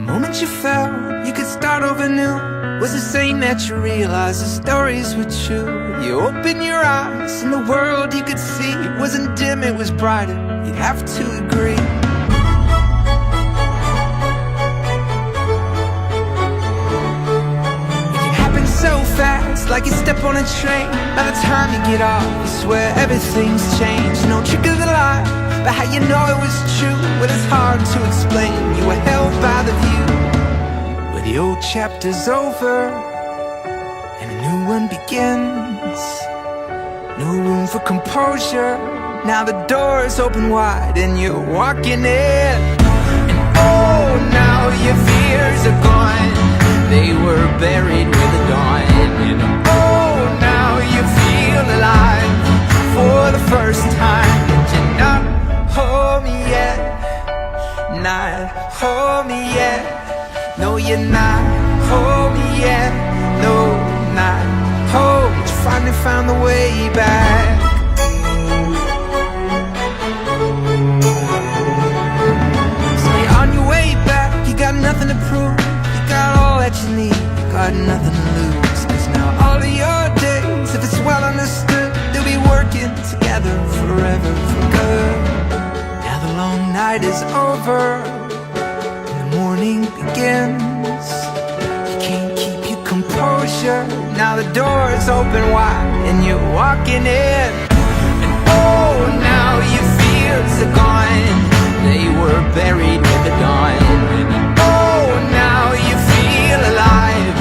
moment you felt you could start over new was the same that you realized the stories were true. You opened your eyes and the world you could see wasn't dim, it was brighter, you'd have to agree. It can happen so fast, like you step on a train. By the time you get off, you swear everything's changed. No trick of the light, but how you know it was true? Well, it's hard to explain, you were held by the view. Where the old chapter's over and a new one begins. No room for composure, now the door's open wide and you're walking in. And oh, now your fears are gone, they were buried with the dawn. And oh, now you feel alive for the first time. And you're not home yet, not home yet. No, you're not home yet. No, not home. But you finally found the way back. So you're on your way back. You got nothing to prove, you got all that you need, you got nothing to lose. Cause now all of your days, if it's well understood, they'll be working together forever for good. Now the long night is over, morning begins. You can't keep your composure, now the door is open wide and you're walking in. And oh, now your fears are gone, they were buried with the dawn. And oh, now you feel alive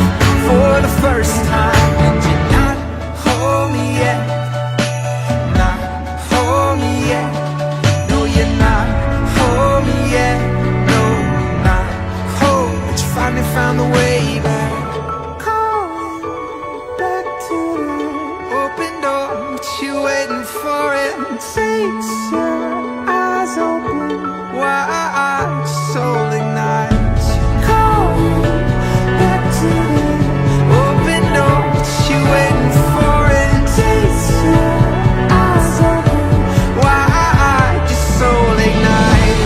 for the first time. And you're not home yet, not home yet. No, you're not home yet. Finally found the way back. Calling back to the open door, but you waiting for it. Takes your eyes open wide, soul ignites. Calling back to the open door, but you waiting for it. Takes your eyes open wide, your soul ignites.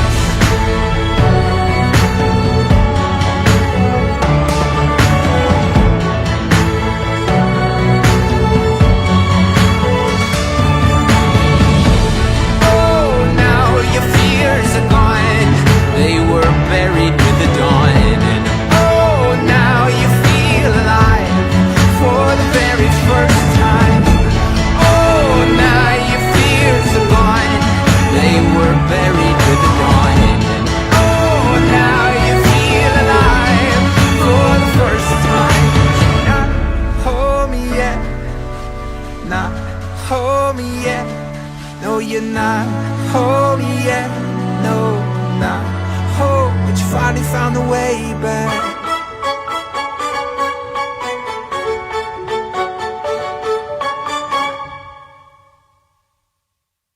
Not home yet. No, you're not home yet. No, not home. But you finally found the way back.